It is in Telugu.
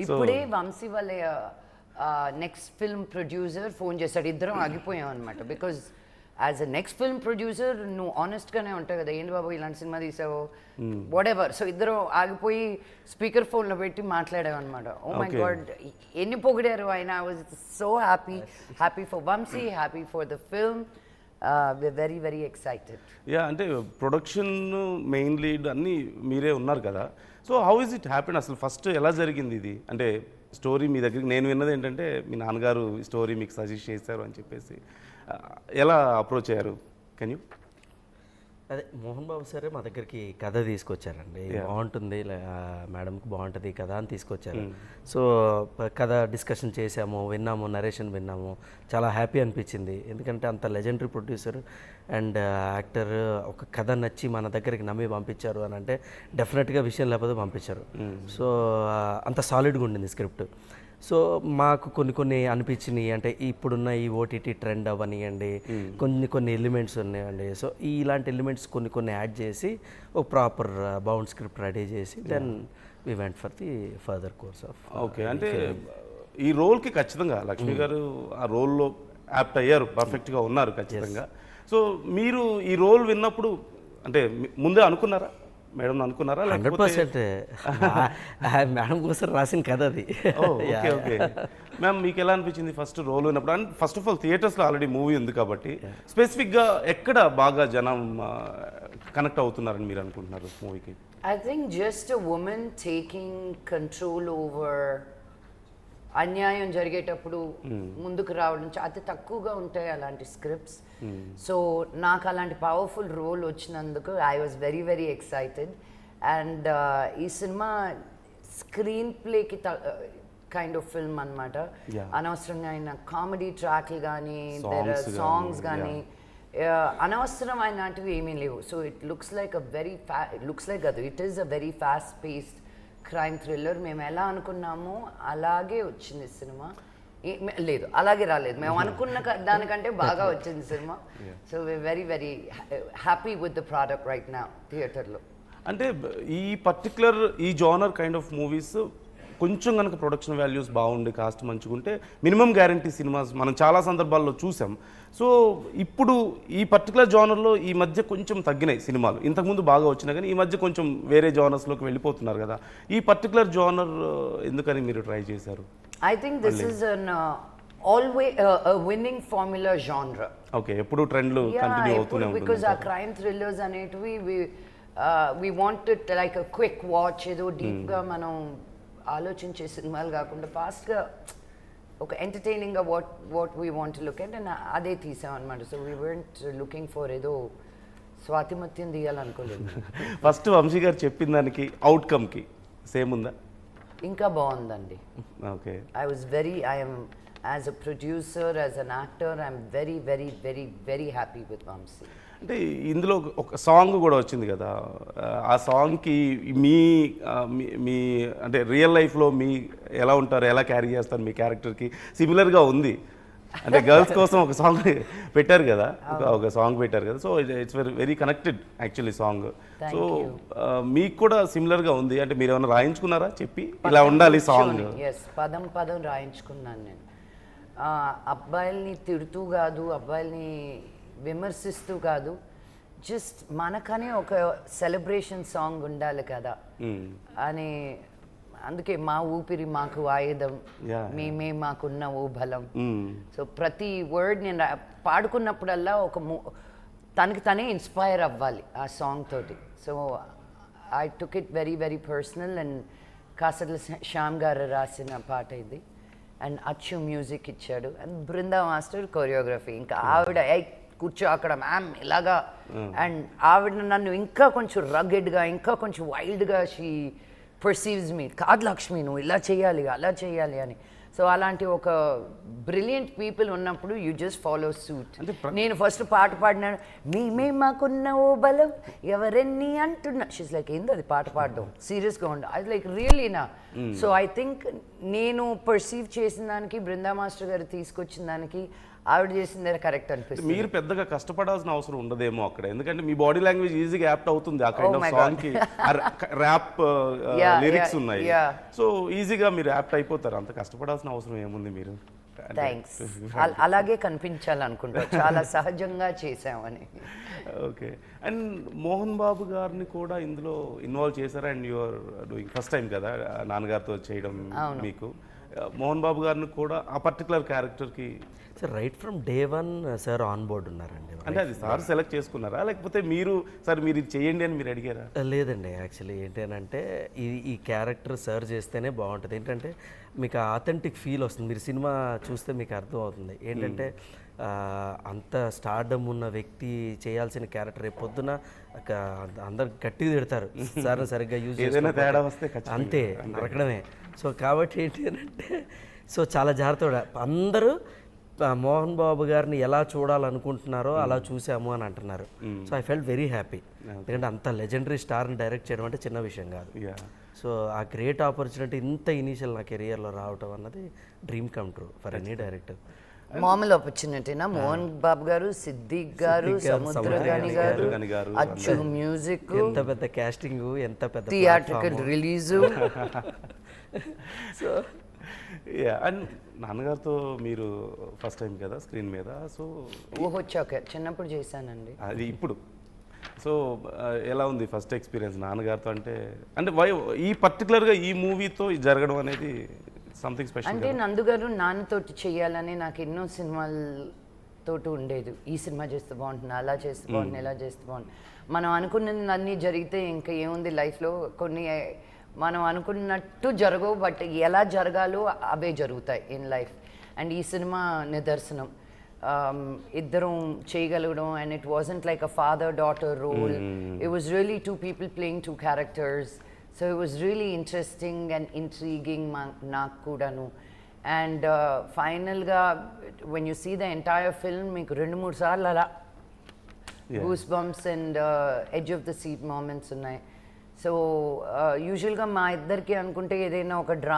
ఇప్పుడే వంశీ వాళ్ళ నెక్స్ట్ ఫిల్మ్ ప్రొడ్యూసర్ ఫోన్ చేశాడు, ఇద్దరం ఆగిపోయాం అనమాట. Because as a next film producer నువ్వు ఆనెస్ట్గానే ఉంటావు కదా, ఏంటి బాబు ఇలాంటి సినిమా తీసావు వాట్ ఎవర్. సో ఇద్దరం ఆగిపోయి స్పీకర్ ఫోన్లో పెట్టి మాట్లాడాం అనమాట. ఓ మై గాడ్ ఎన్ని పొగిడారు ఆయన. I was so happy for Vamsi, happy for the film. Very very excited. Yeah, అంటే ప్రొడక్షన్ మెయిన్ లీడ్ అన్నీ మీరే ఉన్నారు కదా. So how is it happen అసలు? ఫస్ట్ ఎలా జరిగింది ఇది? అంటే స్టోరీ మీ దగ్గరికి నేను విన్నది ఏంటంటే మీ నాన్నగారు స్టోరీ మీకు సజెస్ట్ చేశారు అని చెప్పేసి, ఎలా అప్రోచ్ అయ్యారు? Can you? అదే మోహన్ బాబు సరే మా దగ్గరికి కథ తీసుకొచ్చారండి. బాగుంటుంది మేడంకి బాగుంటుంది కథ అని తీసుకొచ్చారు. సో కథ డిస్కషన్ చేసాము, విన్నాము, నరేషన్ విన్నాము. చాలా హ్యాపీ అనిపించింది. ఎందుకంటే అంత లెజెండరీ ప్రొడ్యూసర్ అండ్ యాక్టర్ ఒక కథ నచ్చి మన దగ్గరికి నమ్మి పంపించారు అని అంటే డెఫినెట్గా విషయం లేకపోతే పంపించారు. సో అంత సాలిడ్గా ఉండింది స్క్రిప్ట్. సో మాకు కొన్ని అనిపించినాయి. అంటే ఇప్పుడున్న ఈ ఓటీటీ ట్రెండ్ అవనివ్వండి, కొన్ని ఎలిమెంట్స్ ఉన్నాయండి. సో ఇలాంటి ఎలిమెంట్స్ కొన్ని యాడ్ చేసి ఒక ప్రాపర్ బౌండ్ స్క్రిప్ట్ రెడీ చేసి then we went for the further course of. Okay, అంటే ఈ రోల్కి ఖచ్చితంగా లక్ష్మి గారు ఆ రోల్లో యాప్ట్ అయ్యారు, పర్ఫెక్ట్గా ఉన్నారు ఖచ్చితంగా. సో మీరు ఈ రోల్ విన్నప్పుడు అంటే ముందే అనుకున్నారా? మేడం అనుకున్నారా? 100% మేడం కోసం రాసిన కథ అది. ఓకే ఓకే మ్యామ్, మీకు ఎలా అనిపించింది ఫస్ట్ రోల్ ఉన్నప్పుడు? అండ్ ఫస్ట్ ఆఫ్ ఆల్ థియేటర్స్లో ఆల్రెడీ మూవీ ఉంది కాబట్టి స్పెసిఫిక్గా ఎక్కడ బాగా జనం కనెక్ట్ అవుతున్నారని మీరు అనుకుంటున్నారు మూవీకి? I think just a woman taking control over అన్యాయం జరిగేటప్పుడు ముందుకు రావడం అతి తక్కువగా ఉంటాయి అలాంటి స్క్రిప్ట్స్. సో నాకు అలాంటి పవర్ఫుల్ రోల్ వచ్చినందుకు I was very very excited. And ఈ సినిమా స్క్రీన్ ప్లేకి కైండ్ ఆఫ్ ఫిల్మ్ అనమాట. అనవసరంగా అయిన కామెడీ ట్రాక్లు కానీ సాంగ్స్ కానీ అనవసరమైనటివి ఏమీ లేవు. So it looks like it is a very fast paced crime thriller. మేము ఎలా అనుకున్నామో అలాగే వచ్చింది సినిమా. లేదు, అలాగే రాలేదు, మేము అనుకున్న దానికంటే బాగా వచ్చింది సినిమా. So we very very happy with the product right now థియేటర్లో. అంటే ఈ పర్టికులర్ ఈ జానర్ కైండ్ ఆఫ్ మూవీస్ కొంచెం కనుక ప్రొడక్షన్ వాల్యూస్ బాగుండి కాస్ట్ మంచుకుంటే మినిమం గ్యారంటీ సినిమాస్ మనం చాలా సందర్భాల్లో చూసాం. సో ఇప్పుడు ఈ పర్టికులర్ జానర్లో ఈ మధ్య కొంచెం తగ్గినాయి సినిమాలు. ఇంతకుముందు బాగా వచ్చినా కానీ ఈ మధ్య కొంచెం వేరే జానర్స్లోకి వెళ్ళిపోతున్నారు కదా. ఈ పర్టికులర్ జానర్ ఎందుకని మీరు ట్రై చేశారు? I think this is an always winnowing formula genre. Okay, ఎప్పుడు ట్రెండ్లు కంటిన్యూ అవుతూనే ఉంటుంది. బికాజ్ ఆ క్రైమ్ థ్రిల్లర్స్ అనేటివి we want it like a quick watch, ఏదో డీప్గా మనం ఆలోచించే సినిమాలు కాకుండా ఫాస్ట్గా ఒక ఎంటర్టైనింగ్గా what we want look at and అదే తీసాం అనమాట. So we went looking for ఏదో స్వాతిమత్యం తీయాలనుకోలేదు. ఫస్ట్ వంశీ గారు చెప్పిన దానికి అవుట్కమ్కి సేమ్ ఉందా? ఇంకా బాగుందండి. Okay, I'm as a producer, as an actor, I'm very very very very happy with Vamsi. అంటే ఇందులో ఒక సాంగ్ కూడా వచ్చింది కదా, ఆ సాంగ్కి మీ అంటే రియల్ లైఫ్లో మీ ఎలా ఉంటారు, ఎలా క్యారీ చేస్తారు మీ క్యారెక్టర్కి సిమిలర్గా ఉంది. అంటే గర్ల్స్ కోసం ఒక సాంగ్ పెట్టారు కదా, ఒక సాంగ్ పెట్టారు కదా. So it's very connected actually song. So మీకు కూడా సిమిలర్గా ఉంది. అంటే మీరు ఏమైనా రాయించుకున్నారా చెప్పి ఇలా ఉండాలి సాంగ్? పదం పదం రాయించుకున్నాను నేను. అబ్బాయిల్ని తిడుతూ కాదు, అబ్బాయిల్ని విమర్శిస్తూ కాదు, జస్ట్ మనకనే ఒక సెలబ్రేషన్ సాంగ్ ఉండాలి కదా అని. అందుకే మా ఊపిరి మాకు ఆయుధం, మేమే మాకున్న ఓ బలం. సో ప్రతి వర్డ్ నేను పాడుకున్నప్పుడల్లా తనకి తనే ఇన్స్పైర్ అవ్వాలి ఆ సాంగ్ తోటి. So I took it very very personal. And Kasarla Shyam గారు రాసిన పాట ఇది. అండ్ అచ్చు మ్యూజిక్ ఇచ్చాడు అండ్ బృందా మాస్టర్ కొరియోగ్రఫీ. ఇంకా ఆవిడ కూర్చో అక్కడ మ్యామ్ ఇలాగా. అండ్ ఆవిడ నన్ను ఇంకా కొంచెం రగ్గెడ్గా, ఇంకా కొంచెం వైల్డ్గా షీ పర్సీవ్స్ మీ. కాదు లక్ష్మి, నువ్వు ఇలా చేయాలి, అలా చేయాలి అని. సో అలాంటి ఒక బ్రిలియంట్ పీపుల్ ఉన్నప్పుడు యూ జస్ట్ ఫాలో సూట్. నేను ఫస్ట్ పాట పాడినాను, మేమే మాకున్న ఓ బలం ఎవరెన్ని అంటున్నా. షీస్ లైక్ ఏంది అది పాట పాడడం, సీరియస్గా ఉండ. అది లైక్ రియలీనా. సో ఐ థింక్ నేను పర్సీవ్ చేసిన దానికి, బృందా మాస్టర్ గారు తీసుకొచ్చిన దానికి ఆవిడ చేసిందే కరెక్ట్ అనిపిస్తుంది. మీరు పెద్దగా కష్టపడాల్సిన అవసరం ఉండదేమో అక్కడ, ఎందుకంటే మీ బాడీ లాంగ్వేజ్ ఈజీగా యాప్ట్ అవుతుంది ఆ కైండ్ ఆఫ్ my సాంగ్ కి. ర్యాప్ Yeah, లిరిక్స్ yeah, ఉన్నాయి, yeah. సో ఈజీగా మీరు యాప్ట్ అయిపోతారు. అంత కష్టపడాల్సిన అవసరం ఏముంది మీరు. థ్యాంక్స్. అలాగే కనిపించాలనుకుంటా, చాలా సహజంగా చేసామని. ఓకే. అండ్ మోహన్ బాబు గారిని కూడా ఇందులో ఇన్వాల్వ్ చేశారా? And you're doing first time కదా నాన్నగారితో చేయడం మీకు. మోహన్ బాబు గారిని కూడా ఆ పర్టికులర్ క్యారెక్టర్కి sir right from day 1 sir on board ఉన్నారండి. అంటే అది సార్ సెలెక్ట్ చేసుకున్నారా, లేకపోతే మీరు సార్ మీరు ఇది చేయండి అని మీరు అడిగారా? లేదండి, యాక్చువల్లీ ఏంటంటే ఈ క్యారెక్టర్ సార్ చేస్తేనే బాగుంటుంది. ఏంటంటే మీకు ఆథెంటిక్ ఫీల్ వస్తుంది. మీరు సినిమా చూస్తే మీకు అర్థం అవుతుంది. ఏంటంటే అంత స్టార్డమ్ ఉన్న వ్యక్తి చేయాల్సిన క్యారెక్టర్ రేపు పొద్దున అందరు గట్టిగా తిడతారు సార్ సరిగ్గా యూజ్ ఏదైనా తేడా వస్తే అంతే నరకడమే. సో కాబట్టి ఏంటి అంటే సో చాలా జాగ్రత్తగా అందరూ మోహన్ బాబు గారిని ఎలా చూడాలనుకుంటున్నారో అలా చూసాము అని అంటున్నారు. So I felt very happy. ఎందుకంటే అంత లెజెండరీ స్టార్ని డైరెక్ట్ చేయడం అంటే చిన్న విషయం కాదు. సో ఆ గ్రేట్ ఆపర్చునిటీ ఇంత ఇనీషియల్ నా కెరియర్లో రావటం అన్నది dream come true for any director. మామూలు ఆపర్చునిటీనా? మోహన్ బాబు గారు, సిద్దిక్ గారు, సముద్రగాని గారు, అచ్చు మ్యూజిక్, ఎంత పెద్ద కాస్టింగ్, ఎంత పెద్ద థియేట్రికల్ రిలీజు. సో అండ్ నాన్నగారితో మీరు ఫస్ట్ టైం కదా స్క్రీన్ మీద, సో వచ్చాక చిన్నప్పుడు చేశానండి. అది ఇప్పుడు సో ఎలా ఉంది ఫస్ట్ ఎక్స్పీరియన్స్ నాన్నగారితో? అంటే ఈ పర్టికులర్గా ఈ మూవీతో జరగడం అనేది సంథింగ్ స్పెషల్. అంటే నందుగారు నాన్నతోటి చేయాలని నాకు ఎన్నో సినిమాలతోటి ఉండేది. ఈ సినిమా చేస్తే బాగుంటుంది, అలా చేస్తే బాగుంటుంది, ఇలా చేస్తే బాగుంటుంది. మనం అనుకున్నది అన్నీ జరిగితే ఇంకా ఏముంది లైఫ్లో. కొన్ని మనం అనుకున్నట్టు జరగవు, బట్ ఎలా జరగాలో అవే జరుగుతాయి ఇన్ లైఫ్. అండ్ ఈ సినిమా నిదర్శనం. ఇద్దరం చేయగలగడం. And it wasn't like a father daughter role. It was really 2 people playing 2 characters. So it was really interesting and intriguing నాకు కూడాను. And finalగా when you see the entire film మీకు 2-3 సార్లు అలా goose bumps and edge of the seat moments ఉన్నాయి. సో యూజువల్గా మా ఇద్దరికి అనుకుంటే ఏదైనా ఒక డ్రామా